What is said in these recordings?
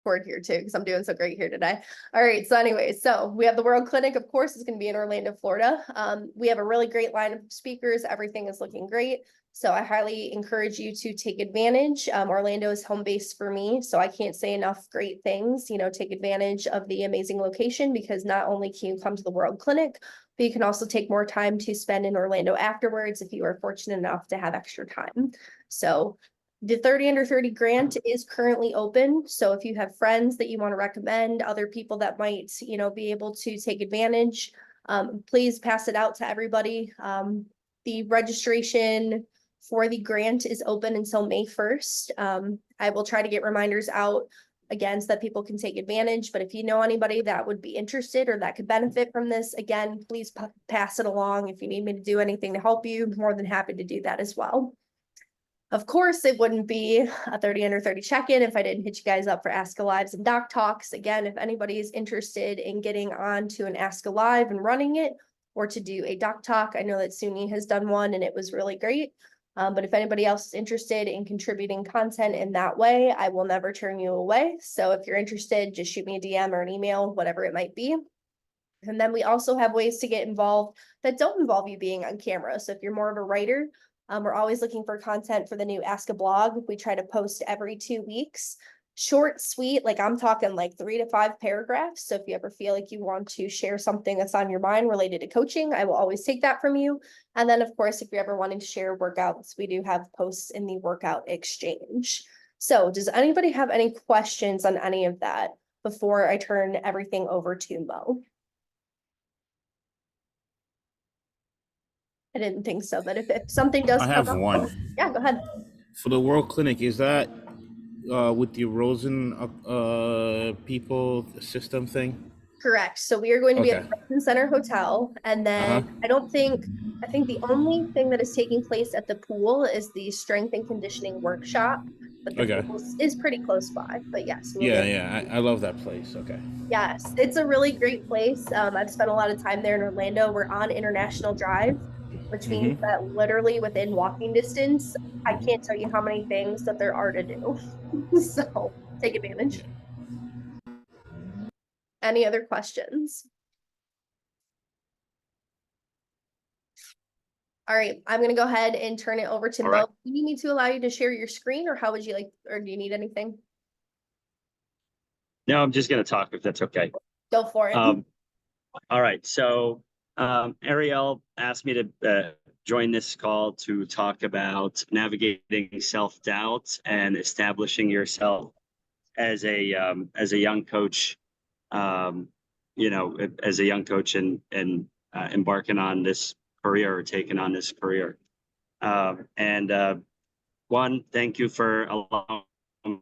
record here too, because I'm doing so great here today. All right, so anyways, so we have the World Clinic, of course, is going to be in Orlando, Florida. We have a really great lineup of speakers. Everything is looking great. So I highly encourage you to take advantage. Orlando is home base for me, so I can't say enough great things. Take advantage of the amazing location, because not only can you come to the World Clinic, but you can also take more time to spend in Orlando afterwards if you are fortunate enough to have extra time. So the 30 under 30 grant is currently open. So if you have friends that you want to recommend, other people that might, be able to take advantage, please pass it out to everybody. The registration for the grant is open until May 1st. I will try to get reminders out again so that people can take advantage. But if you know anybody that would be interested or that could benefit from this, again, please pass it along. If you need me to do anything to help you, more than happy to do that as well. Of course, it wouldn't be a 30 under 30 check-in if I didn't hit you guys up for Ask a Lives and Doc Talks. Again, if anybody is interested in getting on to an Ask a Live and running it, or to do a Doc Talk, I know that Suni has done one and it was really great. But if anybody else is interested in contributing content in that way, I will never turn you away. So if you're interested, just shoot me a DM or an email, whatever it might be. And then we also have ways to get involved that don't involve you being on camera. So if you're more of a writer, we're always looking for content for the new Ask a Blog. We try to post every 2 weeks. Short, sweet, like I'm talking like 3 to 5 paragraphs. So if you ever feel like you want to share something that's on your mind related to coaching, I will always take that from you. And then of course, if you're ever wanting to share workouts, we do have posts in the workout exchange. So does anybody have any questions on any of that before I turn everything over to Mo? I didn't think so, but if something does I come have up, one. yeah, go ahead. For the World Clinic, is that with the Rosen people system thing? Correct. So we are going to be at Okay. the Rosen Center Hotel, and then I think the only thing that is taking place at the pool is the strength and conditioning workshop, but the Okay. pool is pretty close by. But yes, we'll Yeah, get. yeah. I love that place. Okay. Yes, it's a really great place. I've spent a lot of time there in Orlando. We're on International Drive, which means Mm-hmm. that literally within walking distance, I can't tell you how many things that there are to do. So take advantage. Yeah. Any other questions? All right, I'm gonna go ahead and turn it over to All Mo. right. Do you need me to allow you to share your screen, or how would you like, or do you need anything? No, I'm just going to talk if that's okay. Go for it. All right. So Ariel asked me to join this call to talk about navigating self-doubt and establishing yourself as a young coach. As a young coach and embarking on this career or taking on this career. One, thank you for allowing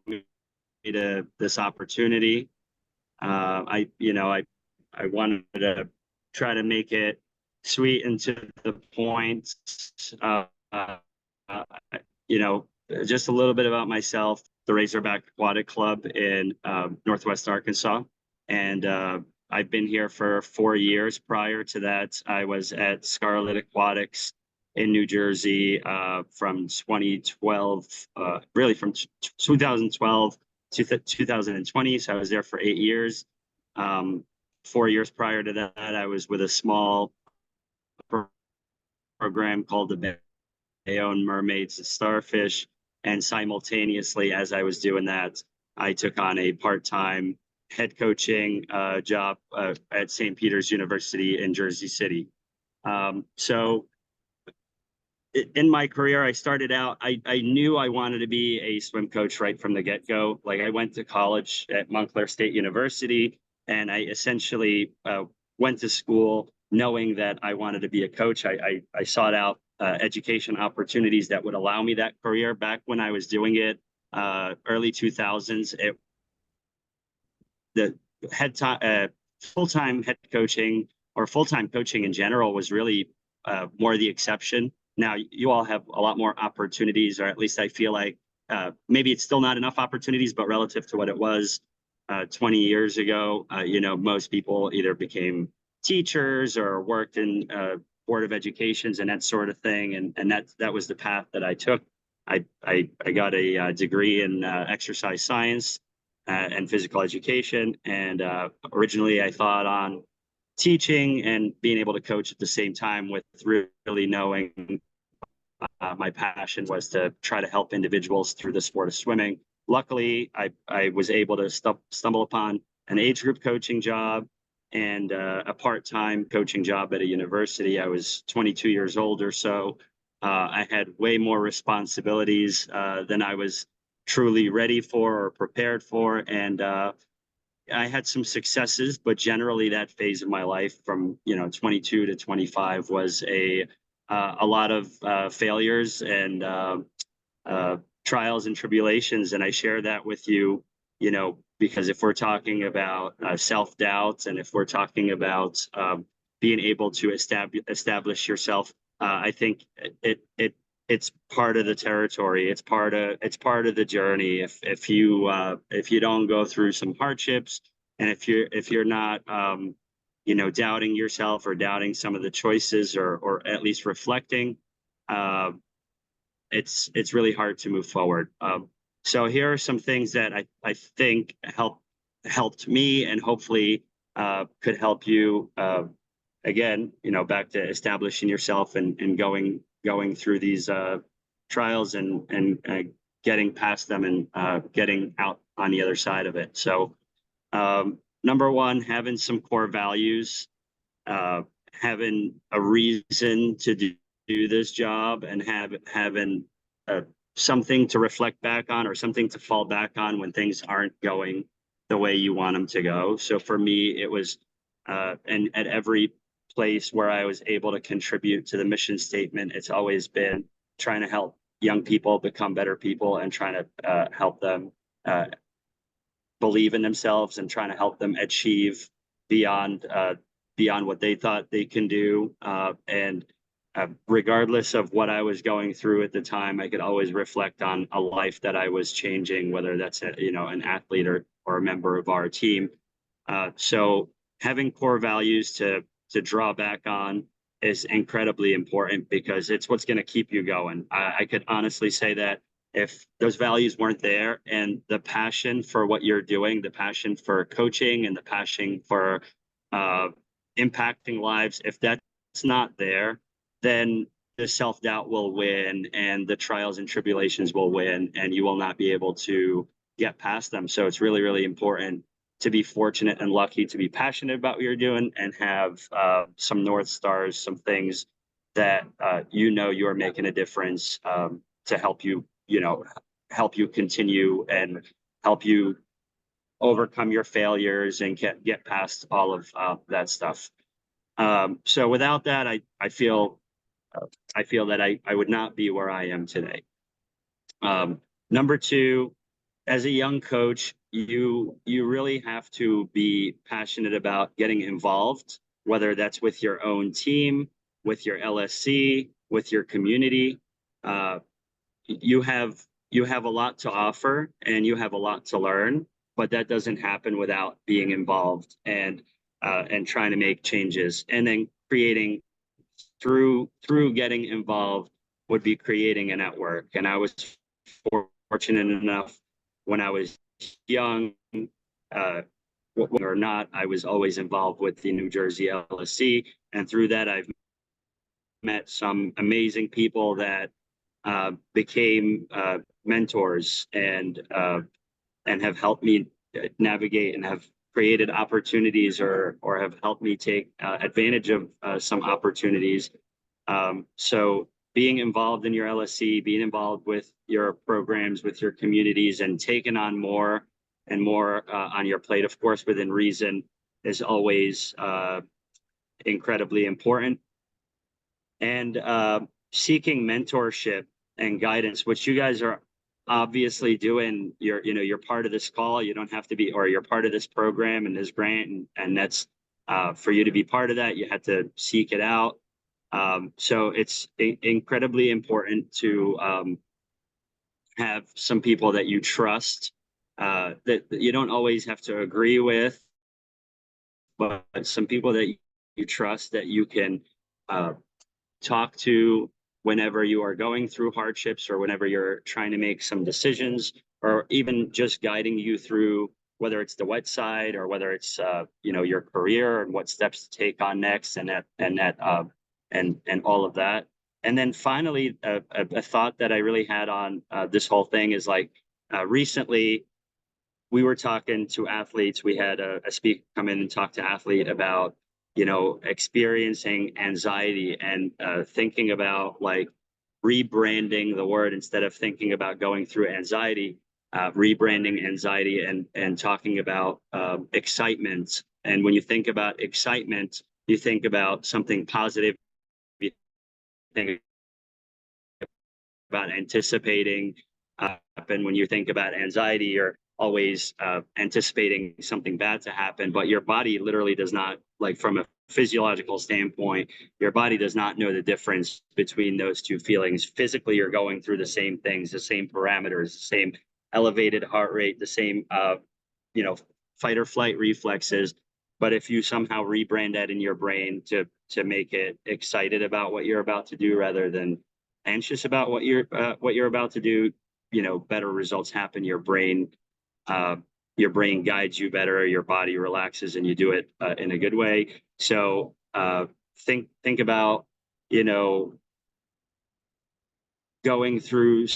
me to this opportunity. I wanted to try to make it sweet and to the point. Uh, uh, uh, just a little bit about myself. The Razorback Aquatic Club in Northwest Arkansas, and I've been here for 4 years. Prior to that, I was at Scarlet Aquatics in New Jersey from 2012, really from 2012 to 2020. So I was there for 8 years. 4 years prior to that, I was with a small program called the Bayonne Mermaids and Starfish. And simultaneously, as I was doing that, I took on a part-time head coaching job at St. Peter's University in Jersey City. So in my career, I started out, I knew I wanted to be a swim coach right from the get-go. Like I went to college at Montclair State University, and I essentially went to school knowing that I wanted to be a coach. I sought out education opportunities that would allow me that career. Back when I was doing it, early 2000s, the full-time head coaching or full-time coaching in general was really more the exception. Now you all have a lot more opportunities, or at least I feel like maybe it's still not enough opportunities, but relative to what it was 20 years ago, most people either became teachers or worked in Board of Educations and that sort of thing. And that was the path that I took. I got a degree in exercise science. and physical education. And originally I thought on teaching and being able to coach at the same time, with really knowing my passion was to try to help individuals through the sport of swimming. Luckily, I was able to stumble upon an age group coaching job and a part-time coaching job at a university. I was 22 years old or so. I had way more responsibilities than I was truly ready for or prepared for. And I had some successes, but generally that phase of my life from 22 to 25 was a lot of failures and trials and tribulations. And I share that with you, because if we're talking about self-doubt, and if we're talking about being able to establish yourself, I think it's part of the territory. It's part of the journey. If you don't go through some hardships, and if you're not doubting yourself or doubting some of the choices, or at least reflecting, it's really hard to move forward. So here are some things that I think helped me, and hopefully could help you. Again, back to establishing yourself and going through these trials and getting past them and getting out on the other side of it. So number one, having some core values, having a reason to do this job, and having something to reflect back on, or something to fall back on when things aren't going the way you want them to go. So for me, it was and at every place where I was able to contribute to the mission statement, it's always been trying to help young people become better people, and trying to help them believe in themselves, and trying to help them achieve beyond what they thought they can do. And regardless of what I was going through at the time, I could always reflect on a life that I was changing, whether that's an athlete or a member of our team. So having core values to draw back on is incredibly important, because it's what's going to keep you going. I could honestly say that if those values weren't there, and the passion for what you're doing, the passion for coaching, and the passion for impacting lives, if that's not there, then the self-doubt will win, and the trials and tribulations will win, and you will not be able to get past them. So it's really, really important to be fortunate and lucky to be passionate about what you're doing, and have some North Stars, some things that you're making a difference to help you continue, and help you overcome your failures, and get past all of that stuff. So without that, I feel that I would not be where I am today. Number two, as a young coach, you really have to be passionate about getting involved, whether that's with your own team, with your LSC, with your community. You have a lot to offer, and you have a lot to learn, but that doesn't happen without being involved and trying to make changes, and then creating through getting involved would be creating a network. And I was fortunate enough, when I was young, or not, I was always involved with the New Jersey LSC, and through that I've met some amazing people that became mentors, and have helped me navigate, and have created opportunities, or have helped me take advantage of some opportunities. So being involved in your LSC, being involved with your programs, with your communities, and taking on more and more on your plate, of course, within reason, is always incredibly important. And seeking mentorship and guidance, which you guys are obviously doing. You're part of this call. You don't have to be, or you're part of this program and this grant, and that's for you to be part of that, you had to seek it out. So it's incredibly important to have some people that you trust, that you don't always have to agree with, but some people that you trust, that you can talk to whenever you are going through hardships, or whenever you're trying to make some decisions, or even just guiding you through whether it's the wet side or whether it's, you know, your career and what steps to take on next and all of that. And then finally, a thought that I really had on this whole thing is like, recently we were talking to athletes. We had a speaker come in and talk to athlete about, you know, experiencing anxiety and thinking about like rebranding the word instead of thinking about going through anxiety, rebranding anxiety and talking about excitement. And when you think about excitement, you think about something positive. You think about anticipating, and when you think about anxiety, you're always anticipating something bad to happen, but your body literally does not, like from a physiological standpoint, your body does not know the difference between those two feelings. Physically, you're going through the same things, the same parameters, the same elevated heart rate, the same, you know, fight or flight reflexes. But if you somehow rebrand that in your brain to make it excited about what you're about to do rather than anxious about what you're about to do, you know, better results happen. Your brain guides you better, your body relaxes, and you do it in a good way. So think about, you know, going through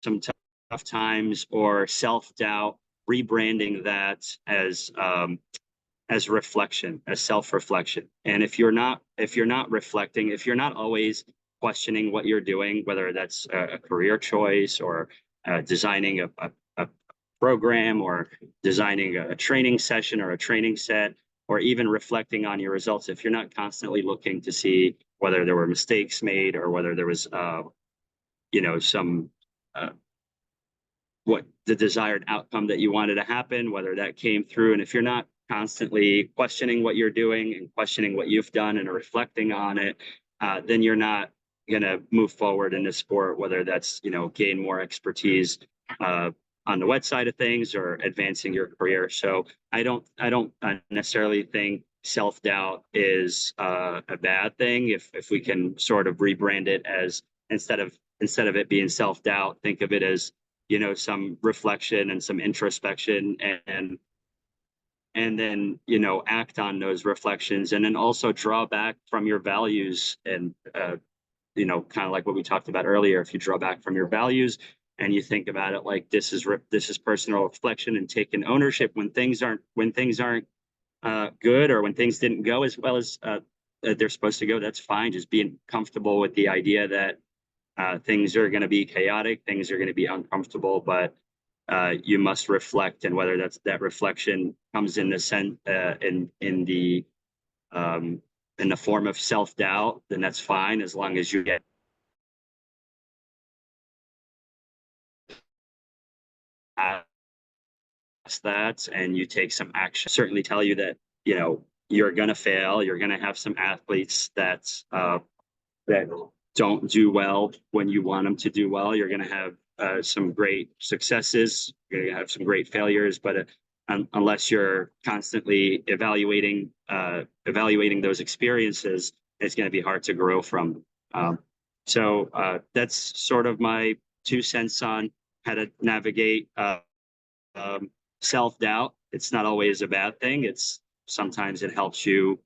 some tough times or self-doubt, rebranding that as reflection, as self-reflection. And if you're not reflecting, if you're not always questioning what you're doing, whether that's a career choice or designing a program or designing a training session or a training set, or even reflecting on your results, if you're not constantly looking to see whether there were mistakes made or whether there was, you know, some what the desired outcome that you wanted to happen, whether that came through, and if you're not constantly questioning what you're doing and questioning what you've done and reflecting on it, then you're not going to move forward in the sport, whether that's, you know, gain more expertise on the wet side of things or advancing your career. So I don't necessarily think self-doubt is a bad thing if we can sort of rebrand it as instead of it being self-doubt, think of it as, you know, some reflection and some introspection, and then, you know, act on those reflections, and then also draw back from your values. And you know, kind of like what we talked about earlier, if you draw back from your values and you think about it like this is personal reflection and taking ownership when things aren't good, or when things didn't go as well as they're supposed to go, that's fine. Just being comfortable with the idea that things are going to be chaotic, things are going to be uncomfortable, but you must reflect, and whether that reflection comes in the form of self-doubt, then that's fine, as long as you get past that and you take some action. Certainly tell you that, you know, you're going to fail, you're going to have some athletes that don't do well when you want them to do well. You're going to have some great successes, you're going to have some great failures, but unless you're constantly evaluating those experiences, it's going to be hard to grow from. So that's sort of my 2 cents on how to navigate self-doubt. It's not always a bad thing. Sometimes it helps you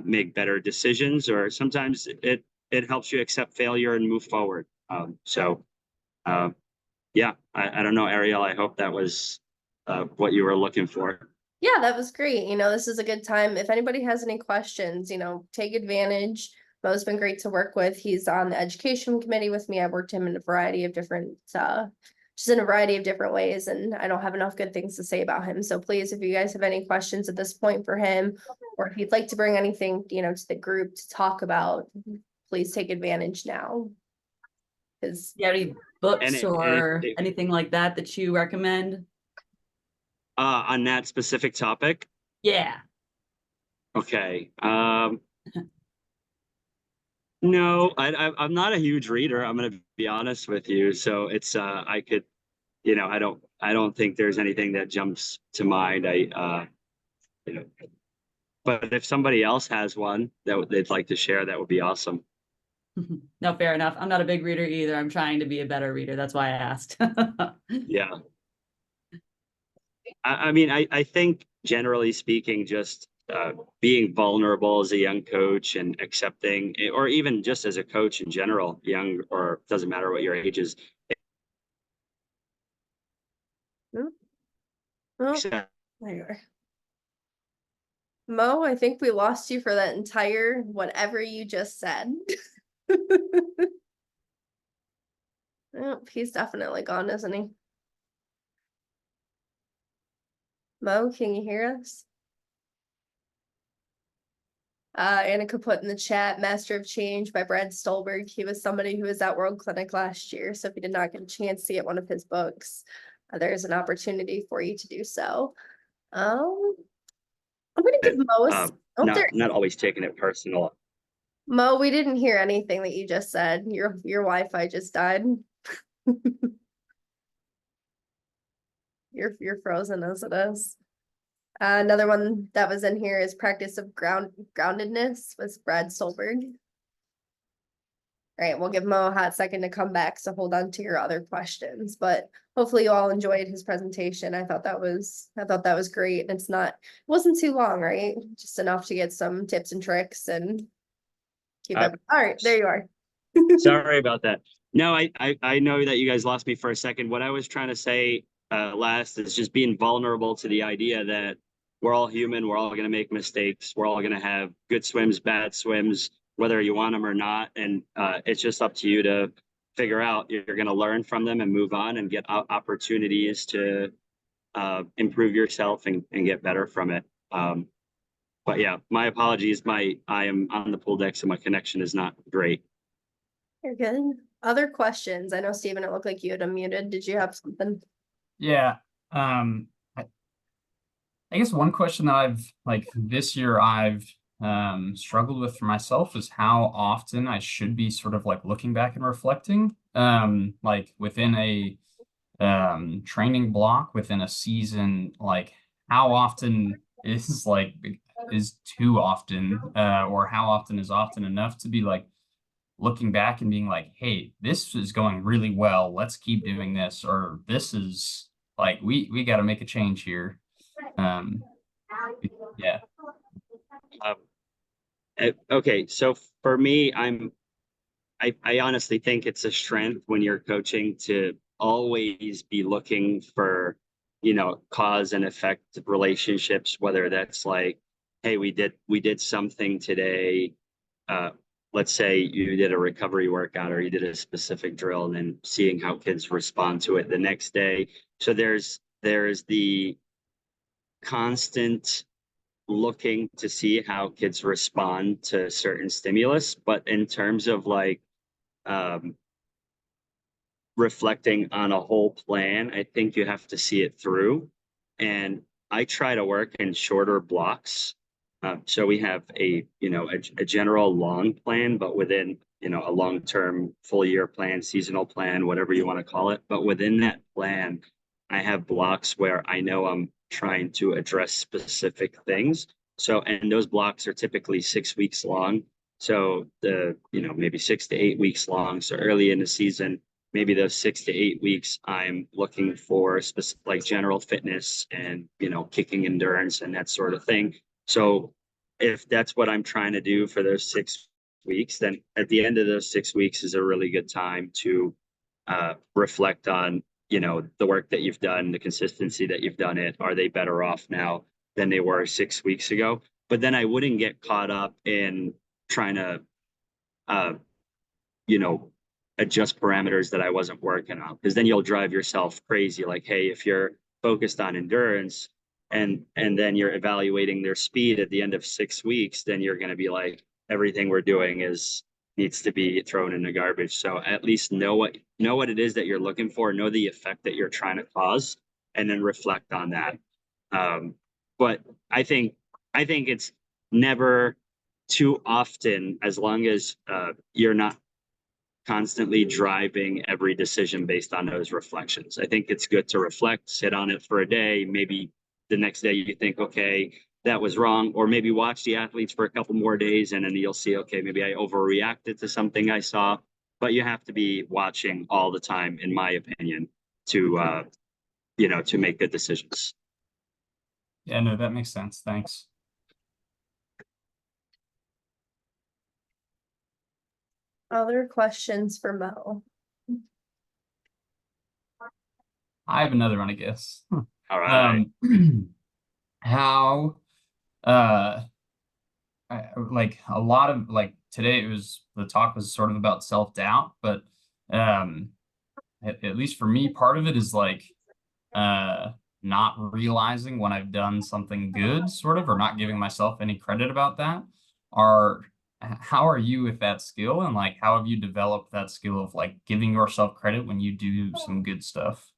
make better decisions, or sometimes it helps you accept failure and move forward. Yeah, I don't know, Ariel, I hope that was what you were looking for. Yeah, that was great. You know, this is a good time. If anybody has any questions, you know, take advantage. Mo's been great to work with. He's on the education committee with me. I worked him in a variety of different, just in a variety of different ways, and I don't have enough good things to say about him. So please, if you guys have any questions at this point for him, or if you'd like to bring anything, you know, to the group to talk about, please take advantage now. Because Do you have any books or anything like that you recommend? On that specific topic? Yeah. Okay. No, I'm not a huge reader. I'm going to be honest with you. So it's I could, you know, I don't think there's anything that jumps to mind. You know, but if somebody else has one that they'd like to share, that would be awesome. No, fair enough. I'm not a big reader either. I'm trying to be a better reader. That's why I asked. Yeah. I mean, I think generally speaking, just being vulnerable as a young coach and accepting, or even just as a coach in general, young or doesn't matter what your age is. Oh, accept- there you are. Mo, I think we lost you for that entire whatever you just said. Oh, he's definitely gone, isn't he? Mo, can you hear us? Annika put in the chat, Master of Change by Brad Stolberg. He was somebody who was at World Clinic last year. So if you did not get a chance to get one of his books, there's an opportunity for you to do so. I'm gonna give Mo oh, not always taking it personal. Mo, we didn't hear anything that you just said. Your Wi-Fi just died. You're frozen as it is. Another one that was in here is Practice of Groundedness with Brad Stolberg. All right, we'll give Mo a hot second to come back, so hold on to your other questions. But hopefully you all enjoyed his presentation. I thought that was great. And it wasn't too long, right? Just enough to get some tips and tricks and keep it. All right, there you are. Sorry about that. No, I know that you guys lost me for a second. What I was trying to say last is just being vulnerable to the idea that we're all human. We're all going to make mistakes. We're all going to have good swims, bad swims, whether you want them or not. And it's just up to you to figure out. You're going to learn from them and move on and get opportunities to improve yourself and get better from it. But yeah, my apologies. I am on the pool deck, so my connection is not great. You're good. Other questions? I know, Steven, it looked like you had unmuted. Did you have something? Yeah. I guess one question that I've this year I've struggled with for myself is how often I should be sort of like looking back and reflecting. Like within a training block, within a season, like how often is too often, or how often is often enough to be like looking back and being like, hey, this is going really well. Let's keep doing this. Or this is like, we got to make a change here. Yeah. Okay. So for me, I honestly think it's a strength when you're coaching to always be looking for, cause and effect relationships, whether that's like, hey, we did something today. Let's say you did a recovery workout or you did a specific drill and then seeing how kids respond to it the next day. So there's the constant looking to see how kids respond to certain stimulus. But in terms of like reflecting on a whole plan, I think you have to see it through. And I try to work in shorter blocks. So we have a general long plan, but within, a long-term full year plan, seasonal plan, whatever you want to call it. But within that plan, I have blocks where I know I'm trying to address specific things. So, and those blocks are typically 6 weeks long. So maybe 6 to 8 weeks long. So early in the season, maybe those 6 to 8 weeks, I'm looking for specific, like general fitness and, kicking endurance and that sort of thing. So if that's what I'm trying to do for those 6 weeks, then at the end of those 6 weeks is a really good time to reflect on, the work that you've done, the consistency that you've done it. Are they better off now than they were 6 weeks ago? But then I wouldn't get caught up in trying to, adjust parameters that I wasn't working on, because then you'll drive yourself crazy. Like, hey, if you're focused on endurance and then you're evaluating their speed at the end of 6 weeks, then you're going to be like, everything we're doing needs to be thrown in the garbage. So at least know what it is that you're looking for, know the effect that you're trying to cause, and then reflect on that. But I think it's never too often, as long as you're not constantly driving every decision based on those reflections. I think it's good to reflect, sit on it for a day. Maybe the next day you think, okay, that was wrong, or maybe watch the athletes for a couple more days and then you'll see, okay, maybe I overreacted to something I saw. But you have to be watching all the time, in my opinion, to make good decisions. Yeah, no, that makes sense. Thanks. Other questions for Mo? I have another one, I guess. All right. How like a lot of like today the talk was sort of about self-doubt, but at least for me, part of it is like not realizing when I've done something good, sort of, or not giving myself any credit about that. How are you with that skill, and like how have you developed that skill of like giving yourself credit when you do some good stuff?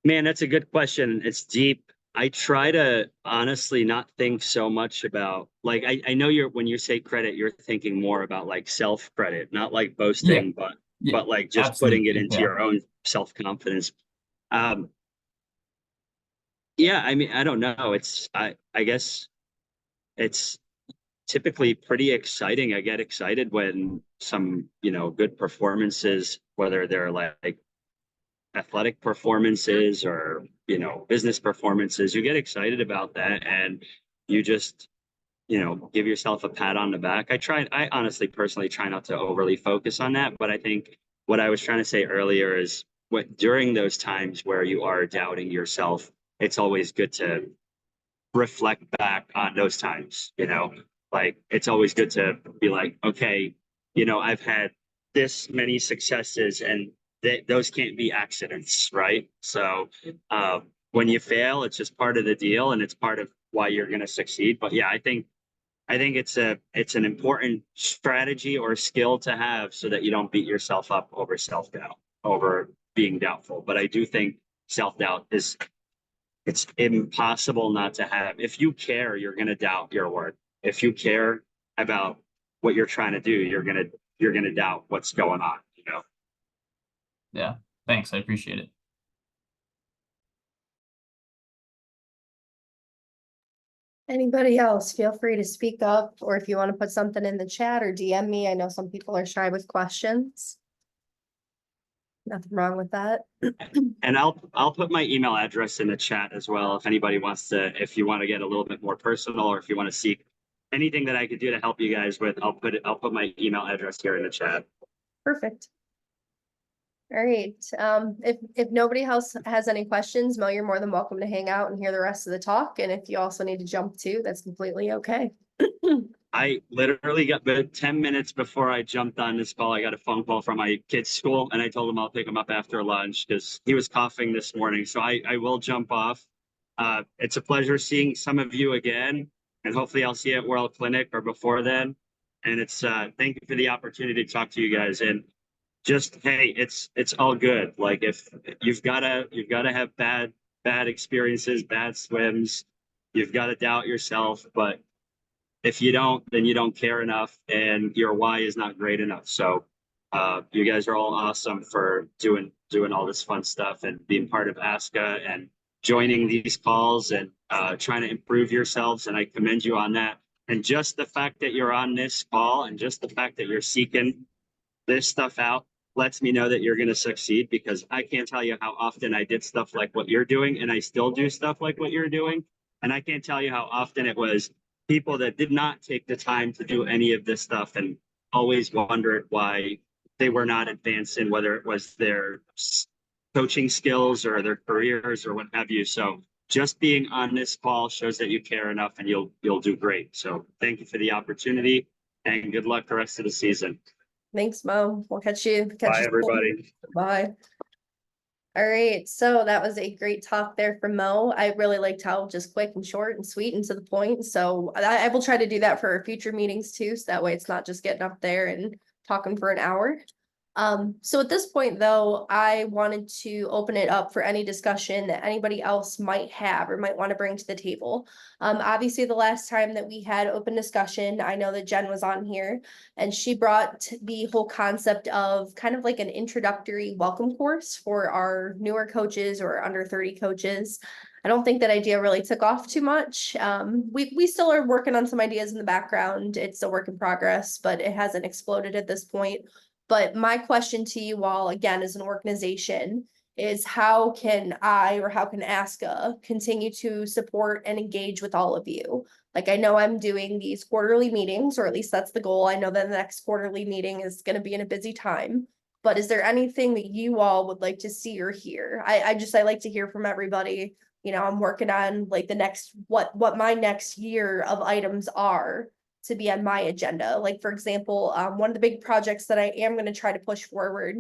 Man, that's a good question. It's deep. I try to honestly not think so much about like I know when you say credit, you're thinking more about like self credit, not like Yeah, boasting, yeah, but like just putting it absolutely. into Yeah. your own self-confidence. Um, yeah, I mean, I don't know. I guess it's typically pretty exciting. I get excited when some, good performances, whether they're like athletic performances or, business performances, you get excited about that and you just, give yourself a pat on the back. I honestly personally try not to overly focus on that, but I think what I was trying to say earlier is during those times where you are doubting yourself, it's always good to reflect back on those times, like it's always good to be like, okay, I've had this many successes and those can't be accidents, right? So when you fail, it's just part of the deal and it's part of why you're going to succeed. But yeah, I think it's an important strategy or skill to have so that you don't beat yourself up over self-doubt, over being doubtful. But I do think self-doubt it's impossible not to have. If you care, you're going to doubt your work. If you care about what you're trying to do, you're going to doubt what's going on, Yeah. Thanks. I appreciate it. Anybody else, feel free to speak up, or if you want to put something in the chat or DM me. I know some people are shy with questions. Nothing wrong with that. And I'll put my email address in the chat as well. If anybody if you want to get a little bit more personal, or if you want to seek anything that I could do to help you guys with, I'll put my email address here in the chat. Perfect. All right, if nobody else has any questions, Mo, you're more than welcome to hang out and hear the rest of the talk. And if you also need to jump too, that's completely okay. I literally got 10 minutes before I jumped on this call. I got a phone call from my kid's school and I told him I'll pick him up after lunch because he was coughing this morning. So I will jump off. It's a pleasure seeing some of you again, and hopefully I'll see you at World Clinic or before then. And it's thank you for the opportunity to talk to you guys. And just, hey, it's all good. Like if you've gotta have bad experiences, bad swims, you've got to doubt yourself, but if you don't, then you don't care enough and your why is not great enough. So you guys are all awesome for doing all this fun stuff and being part of ASCA and joining these calls and trying to improve yourselves. And I commend you on that. And just the fact that you're on this call and just the fact that you're seeking this stuff out lets me know that you're going to succeed, because I can't tell you how often I did stuff like what you're doing and I still do stuff like what you're doing. And I can't tell you how often it was people that did not take the time to do any of this stuff and always wondered why they were not advancing, whether it was their coaching skills or their careers or what have you. So just being on this call shows that you care enough and you'll do great. So thank you for the opportunity and good luck the rest of the season. Thanks, Mo. We'll catch you. Bye, you. everybody. Bye. All right, so that was a great talk there from Mo. I really liked how just quick and short and sweet and to the point. So I will try to do that for future meetings too. So that way it's not just getting up there and talking for an hour. So at this point though, I wanted to open it up for any discussion that anybody else might have or might want to bring to the table. Obviously the last time that we had open discussion, I know that Jen was on here and she brought the whole concept of kind of like an introductory welcome course for our newer coaches or under 30 coaches. I don't think that idea really took off too much. We still are working on some ideas in the background. It's a work in progress, but it hasn't exploded at this point. But my question to you all, again, as an organization, is how can I, or how can ASCA continue to support and engage with all of you? Like, I know I'm doing these quarterly meetings, or at least that's the goal. I know that the next quarterly meeting is going to be in a busy time. But is there anything that you all would like to see or hear? I like to hear from everybody. You know, I'm working on like the next, what my next year of items are to be on my agenda. Like, for example, one of the big projects that I am going to try to push forward,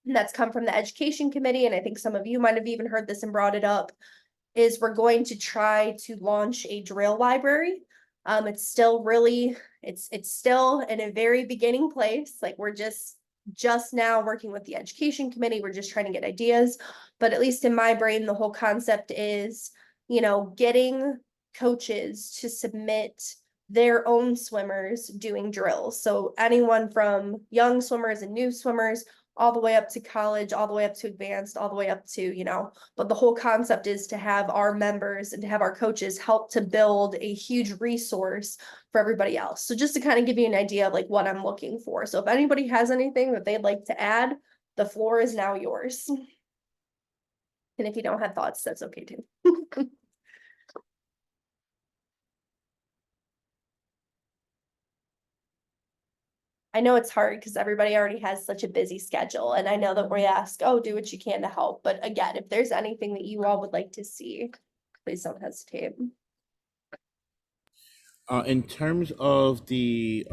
and that's come from the education committee, and I think some of you might have even heard this and brought it up, is we're going to try to launch a drill library. It's still really, it's still in a very beginning place. Like, we're just now working with the education committee. We're just trying to get ideas. But at least in my brain, the whole concept is, you know, getting coaches to submit their own swimmers doing drills. So anyone from young swimmers and new swimmers, all the way up to college, all the way up to advanced, all the way up to, you know, but the whole concept is to have our members and to have our coaches help to build a huge resource for everybody else. So just to kind of give you an idea of like what I'm looking for. So if anybody has anything that they'd like to add, the floor is now yours. And if you don't have thoughts, that's okay too. I know it's hard because everybody already has such a busy schedule, and I know that we ask, oh, do what you can to help. But again, if there's anything that you all would like to see, please don't hesitate. In terms of the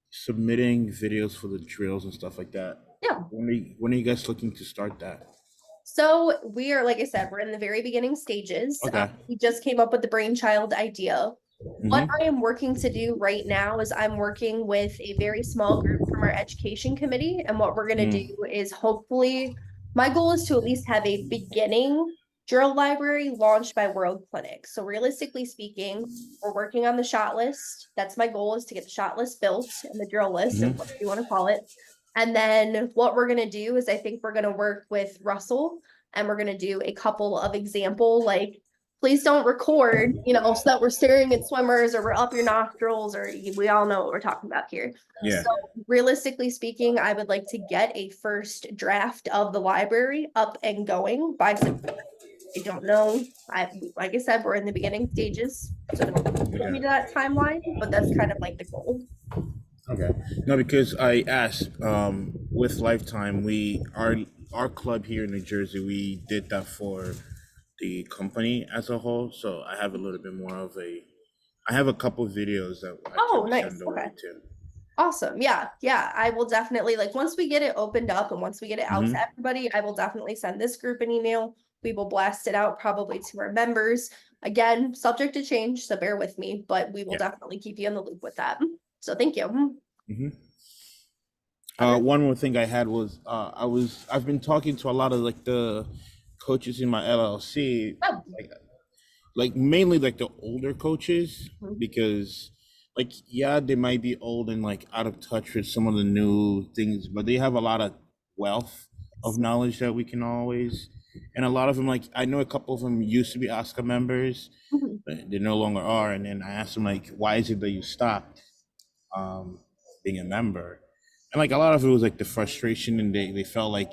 submitting videos for the drills and stuff like that, Yeah. When are you guys looking to start that? So we are, like I said, we're in the very beginning stages. Okay. We just came up with the brainchild idea. What Mhm. I am working to do right now is I'm working with a very small group from our education committee. And what we're going to Mm. do is hopefully, my goal is to at least have a beginning drill library launched by World Clinic. So realistically speaking, we're working on the shot list. That's my goal, is to get the shot list built and the drill list, and whatever you want to call it. And then what we're going to do is I think we're going to work with Russell, and we're going to do a couple of example, like, please don't record, you know, so that we're staring at swimmers or we're up your nostrils, or we all know what we're talking about here. Yeah. So realistically speaking, I would like to get a first draft of the library up and going by September. I don't know. Like I said, we're in the beginning stages, so don't hold me to that timeline, but that's kind of like the goal. Okay. No, because I asked, with Lifetime, our club here in New Jersey, we did that for the company as a whole. So I have a little bit more of I have a couple of videos that I Oh, can nice. send over Okay. to. Awesome. Yeah. I will definitely, like, once we get it opened up and once we get it out Mhm. to everybody, I will definitely send this group an email. We will blast it out probably to our members. Again, subject to change, so bear with me, but we will Yeah. definitely keep you in the loop with that. So thank you. Mhm. Okay. One more thing I had was I've been talking to a lot of like the coaches in my LLC, Oh. like mainly like the older coaches, Mhm. because like, yeah, they might be old and like out of touch with some of the new things, but they have a lot of wealth of knowledge that we can always, and a lot of them, like I know a couple of them used to be ASCA members, Mhm. but they no longer are. And then I asked them like, why is it that you stopped being a member? And like a lot of it was like the frustration, and they felt like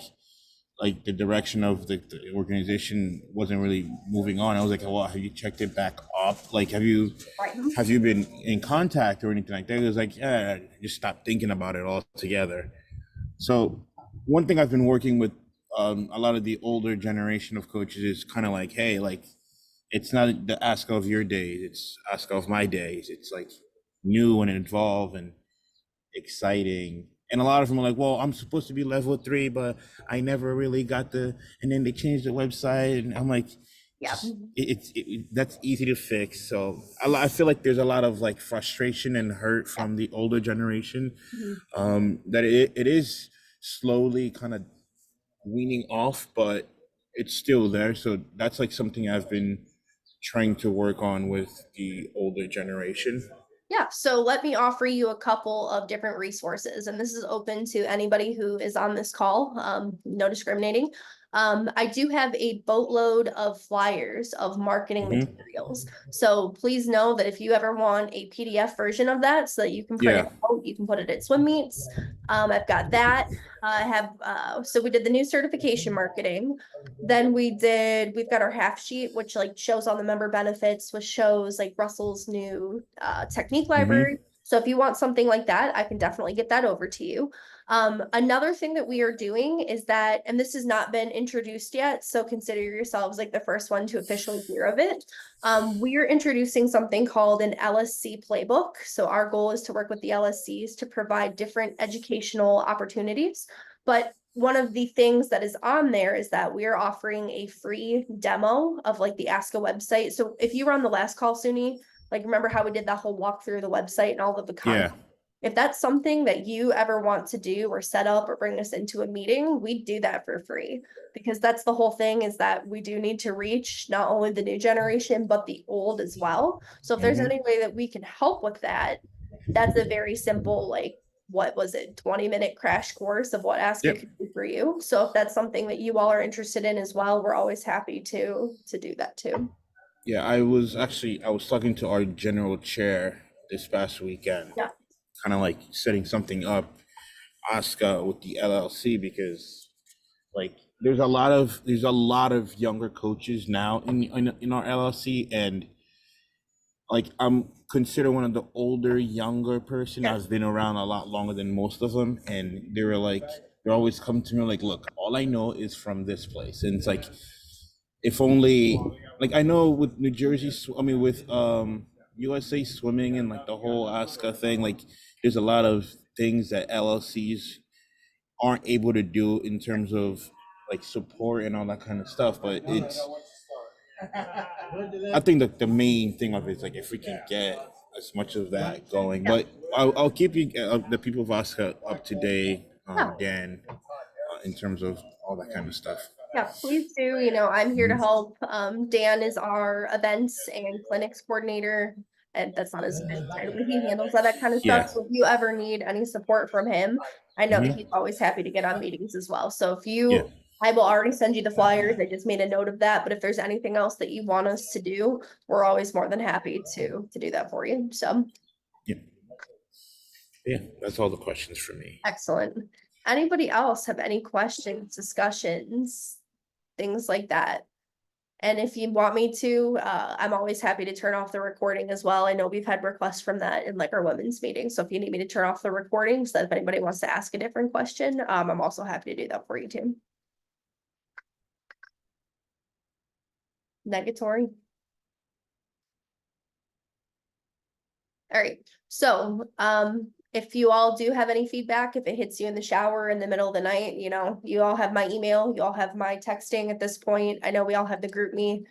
the direction of the organization wasn't really moving on. I was like, well, have you checked it back up? Like, have you been in contact or anything like that? It was like, yeah, just stop thinking about it altogether. So one thing I've been working with a lot of the older generation of coaches is kind of like, hey, like, it's not the ASCA of your days, it's ASCA of my days. It's like new and involved and exciting. And a lot of them are like, well, I'm supposed to be level 3, but I never really got and then they changed the website. And I'm like, Yeah. that's easy to fix. So I feel like there's a lot of like frustration and hurt from the older generation, that it is slowly kind of weaning off, but it's still there. So that's like something I've been trying to work on with the older generation. Yeah, so let me offer you a couple of different resources, and this is open to anybody who is on this call, no discriminating. I do have a boatload of flyers of marketing Mhm. materials. So please know that if you ever want a PDF version of that so that you can print it out, you can put it at swim meets. I've got that. I have, so we did the new certification marketing. Then we've got our half sheet, which like shows all the member benefits, which shows like Russell's new technique library. So if you want something like that, I can definitely get that over to you. Another thing that we are doing is that, and this has not been introduced yet, so consider yourselves like the first one to officially hear of it. We are introducing something called an LSC playbook. So our goal is to work with the LSCs to provide different educational opportunities. But one of the things that is on there is that we are offering a free demo of like the Ask a website. So if you were on the last call, Suni, like remember how we did that whole walkthrough of the website and all of the content? Yeah. If that's something that you ever want to do or set up or bring us into a meeting, we do that for free. Because that's the whole thing, is that we do need to reach not only the new generation, but the old as well. So if there's Mhm. any way that we can help with that, that's a very simple, like, what was it, 20-minute crash course of what Ask Yep. It could do for you. So if that's something that you all are interested in as well, we're always happy to do that too. Yeah, I was talking to our general chair this past weekend. Yeah. Kind of like setting something up, Oscar, with the LLC, because like there's a lot of younger coaches now in our LLC, and like I'm considered one of the older younger person Yeah. that's been around a lot longer than most of them, and they always come to me like, look, all I know is from this place, and it's like, if only, like, I know with New Jersey, with USA Swimming and like the whole ASCA thing, like there's a lot of things that LLCs aren't able to do in terms of like support and all that kind of stuff. But I think that the main thing of it is like if we can get as much of that going. But I'll keep you the people of ASCA up to date, Yeah. Dan, in terms of all that kind of stuff. Yeah, please do. You know, I'm here to Mhm. help. Dan is our events and clinics coordinator. And that's not his official title, but he handles all that kind of Yeah. stuff. So if you ever need any support from him, I know that Mhm. he's always happy to get on meetings as well. So if Yeah. I will already send you the flyers. I just made a note of that. But if there's anything else that you want us to do, we're always more than happy to do that for you. So Yeah. Yeah, that's all the questions for me. excellent. Anybody else have any questions, discussions, things like that? And if you want me to, I'm always happy to turn off the recording as well. I know we've had requests from that in like our women's meeting. So if you need me to turn off the recording so that if anybody wants to ask a different question, I'm also happy to do that for you too. Negatory. All right, so if you all do have any feedback, if it hits you in the shower in the middle of the night, you know, you all have my email, you all have my texting at this point. I know we all have the group me.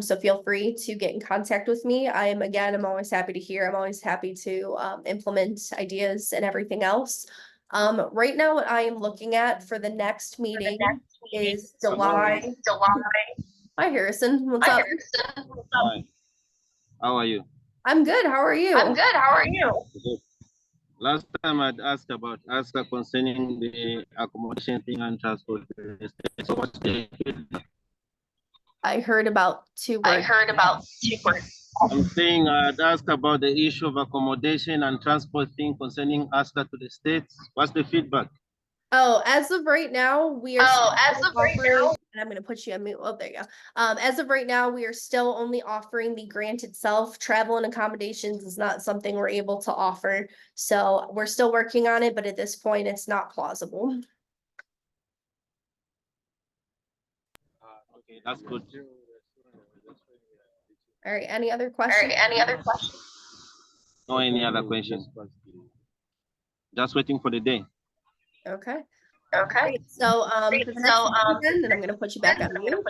So feel free to get in contact with me. I'm always happy to hear. I'm always happy to implement ideas and everything else. Right now, what I am looking at for the next meeting is July. Hi, Harrison. What's up? Hi. How are you? I'm good. How are you? Good. Last time I'd asked about ASCA concerning the accommodation thing and transport. So what's the feedback? I heard about two words. I'm saying I'd asked about the issue of accommodation and transport thing concerning ASCA to the states. What's the feedback? Oh, as of right now, we are. And I'm gonna put you on mute. Oh, there you go. As of right now, we are still only offering the grant itself. Travel and accommodations is not something we're able to offer. So we're still working on it, but at this point, it's not plausible. Okay, that's good. All right, any other questions? No any other questions? Just waiting for the day. Okay. Great. So, for the next meeting, then I'm gonna put you back on mute.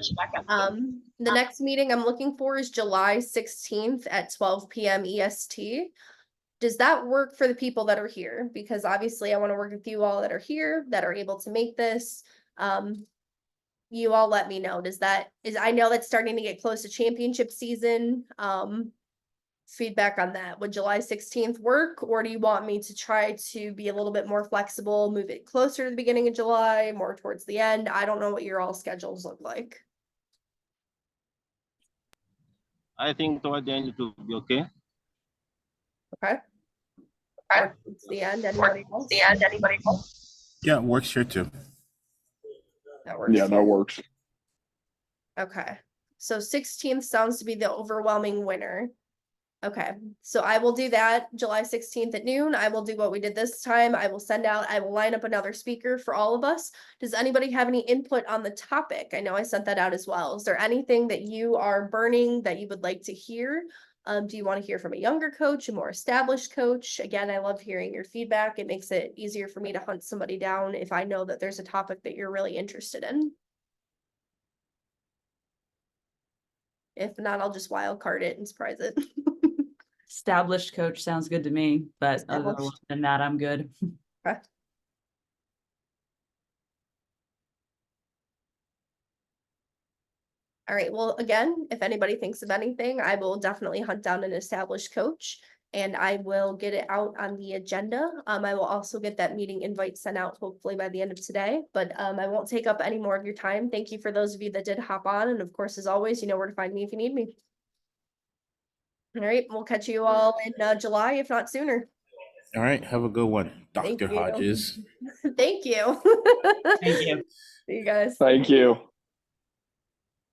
The next meeting I'm looking for is July 16th at 12 p.m. EST. Does that work for the people that are here? Because obviously I want to work with you all that are here, that are able to make this. You all let me know. I know that's starting to get close to championship season. feedback on that. Would July 16th work, or do you want me to try to be a little bit more flexible, move it closer to the beginning of July, more towards the end? I don't know what your all schedules look like. I think toward the end it will be okay. Okay. Or towards the end, anybody else? Yeah, it works here too. That works. Yeah, that works. Okay, so 16th sounds to be the overwhelming winner. Okay, so I will do that July 16th at noon. I will do what we did this time. I will line up another speaker for all of us. Does anybody have any input on the topic? I know I sent that out as well. Is there anything that you are burning that you would like to hear? Do you want to hear from a younger coach, a more established coach? Again, I love hearing your feedback. It makes it easier for me to hunt somebody down if I know that there's a topic that you're really interested in. If not, I'll just wild card it and surprise it. Established coach sounds good to me, but other Established. than that, I'm good. Okay. All right, well, again, if anybody thinks of anything, I will definitely hunt down an established coach and I will get it out on the agenda. I will also get that meeting invite sent out hopefully by the end of today, but I won't take up any more of your time. Thank you for those of you that did hop on. And of course, as always, you know where to find me if you need me. All right, we'll catch you all in July, if not sooner. All right, have a good one, Thank Dr. you. Hodges. Thank you. Thank you. See you guys. Thank you.